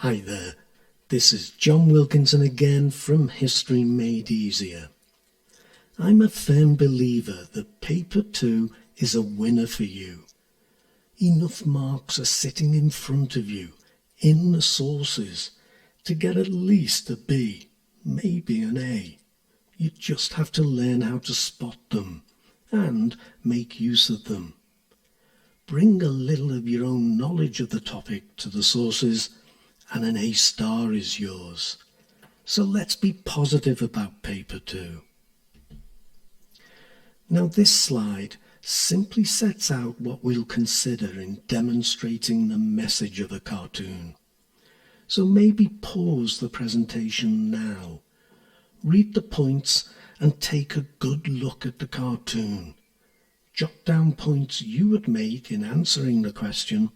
Hi there, this is John Wilkinson again from History Made Easier. I'm a firm believer that Paper 2 is a winner for you. Enough marks are sitting in front of you, in the sources, to get at least a B, maybe an A. You just have to learn how to spot them and make use of them. Bring a little of your own knowledge of the topic to the sources and an A star is yours. So let's be positive about Paper 2. Now this slide simply sets out what we'll consider in demonstrating the message of a cartoon. So maybe pause the presentation now, read the points and take a good look at the cartoon. Jot down points you would make in answering the question,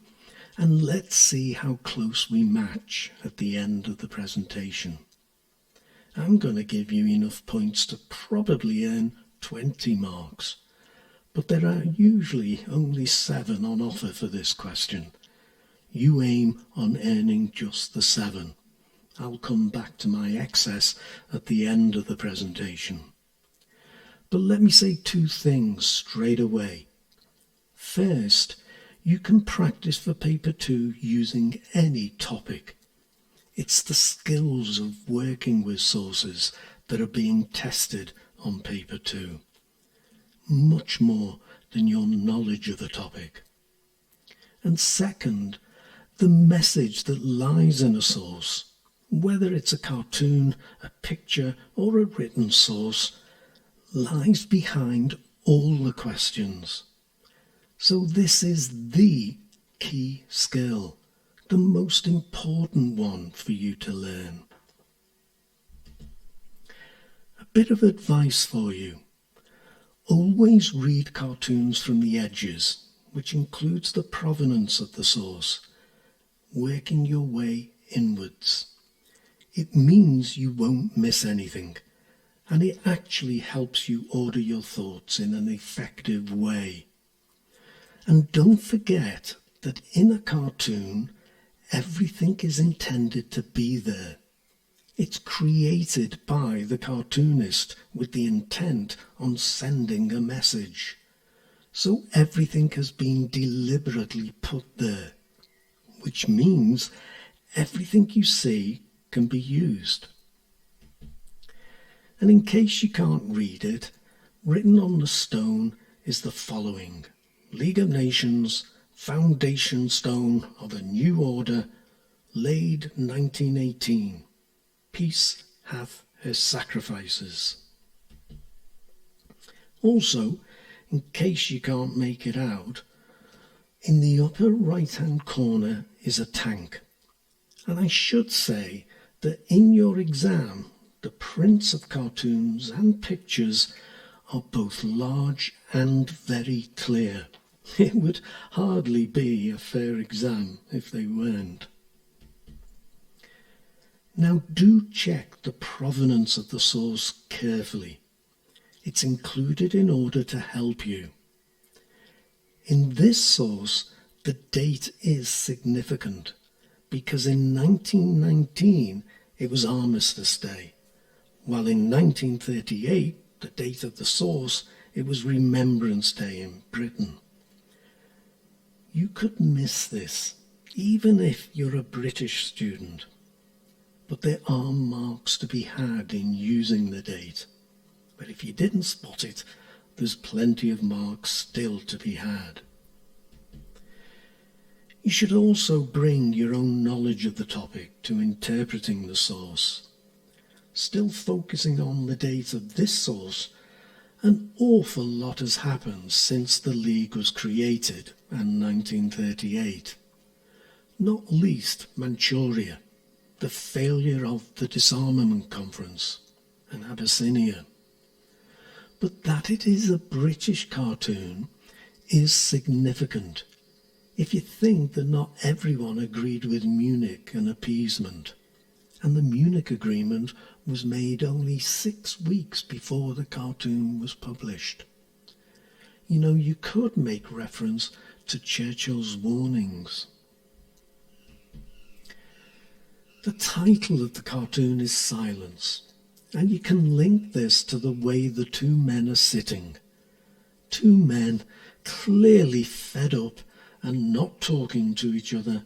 and let's see how close we match at the end of the presentation. I'm going to give you enough points to probably earn 20 marks, but there are usually only 7 on offer for this question. You aim on earning just the 7. I'll come back to my excess at the end of the presentation. But let me say 2 things straight away. First, you can practice for Paper 2 using any topic. It's the skills of working with sources that are being tested on Paper 2, much more than your knowledge of the topic. And second, the message that lies in a source, whether it's a cartoon, a picture, or a written source, lies behind all the questions. So this is the key skill, the most important one for you to learn. A bit of advice for you. Always read cartoons from the edges, which includes the provenance of the source, working your way inwards. It means you won't miss anything, and it actually helps you order your thoughts in an effective way. And don't forget that in a cartoon, everything is intended to be there. It's created by the cartoonist with the intent on sending a message. So everything has been deliberately put there, which means everything you see can be used. And in case you can't read it, written on the stone is the following: League of Nations, foundation stone of a new order, laid 1918. Peace hath her sacrifices. Also, in case you can't make it out, in the upper right-hand corner is a tank. And I should say that in your exam, the prints of cartoons and pictures are both large and very clear. It would hardly be a fair exam if they weren't. Now do check the provenance of the source carefully. It's included in order to help you. In this source, the date is significant because in 1919 it was Armistice Day, while in 1938, the date of the source, it was Remembrance Day in Britain. You could miss this, even if you're a British student. But there are marks to be had in using the date. But if you didn't spot it, there's plenty of marks still to be had. You should also bring your own knowledge of the topic to interpreting the source. Still focusing on the date of this source, an awful lot has happened since the League was created in 1938. Not least Manchuria, the failure of the Disarmament Conference, and Abyssinia. But that it is a British cartoon is significant if you think that not everyone agreed with Munich and appeasement, and the Munich Agreement was made only 6 weeks before the cartoon was published. You know, you could make reference to Churchill's warnings. The title of the cartoon is Silence, and you can link this to the way the two men are sitting. Two men clearly fed up and not talking to each other,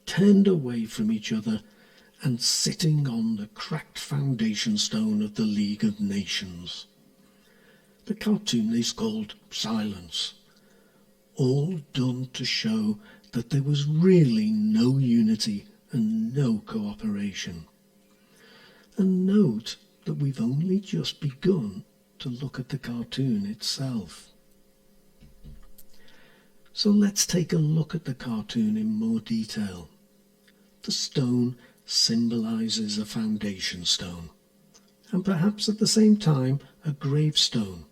turned away from each other, and sitting on the cracked foundation stone of the League of Nations. The cartoon is called Silence, all done to show that there was really no unity and no cooperation. And note that we've only just begun to look at the cartoon itself. So let's take a look at the cartoon in more detail. The stone symbolises a foundation stone, and perhaps at the same time a gravestone.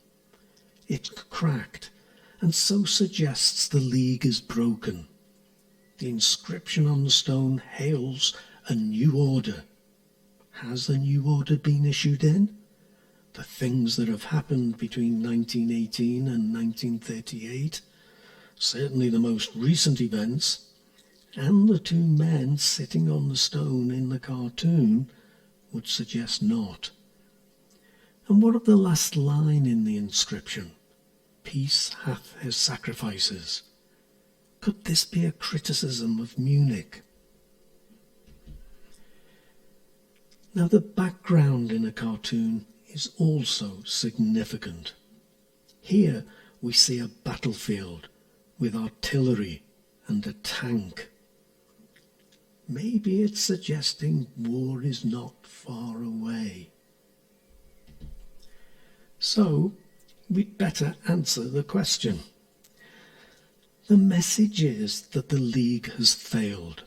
It's cracked, and so suggests the league is broken. The inscription on the stone hails a new order. Has a new order been issued in? The things that have happened between 1918 and 1938, certainly the most recent events, and the two men sitting on the stone in the cartoon would suggest not. And what of the last line in the inscription? Peace hath his sacrifices. Could this be a criticism of Munich? Now, the background in a cartoon is also significant. Here we see a battlefield with artillery and a tank. Maybe it's suggesting war is not far away. So, we'd better answer the question. The message is that the League has failed.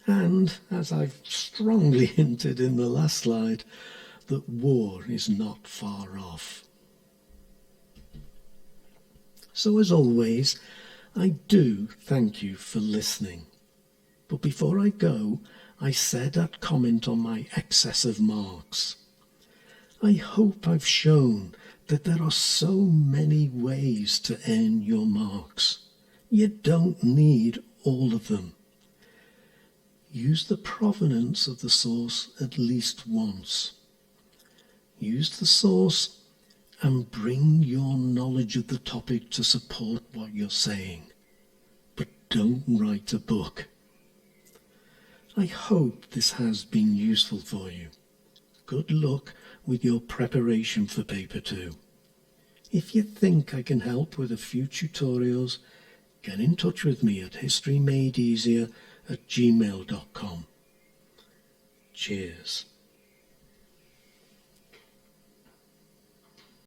And, as I've strongly hinted in the last slide, that war is not far off. So as always, I do thank you for listening. But before I go, I said I'd comment on my excess of marks. I hope I've shown that there are so many ways to earn your marks. You don't need all of them. Use the provenance of the source at least once. Use the source and bring your knowledge of the topic to support what you're saying. But don't write a book. I hope this has been useful for you. Good luck with your preparation for paper 2. If you think I can help with a few tutorials, get in touch with me at historymadeeasier@gmail.com. Cheers.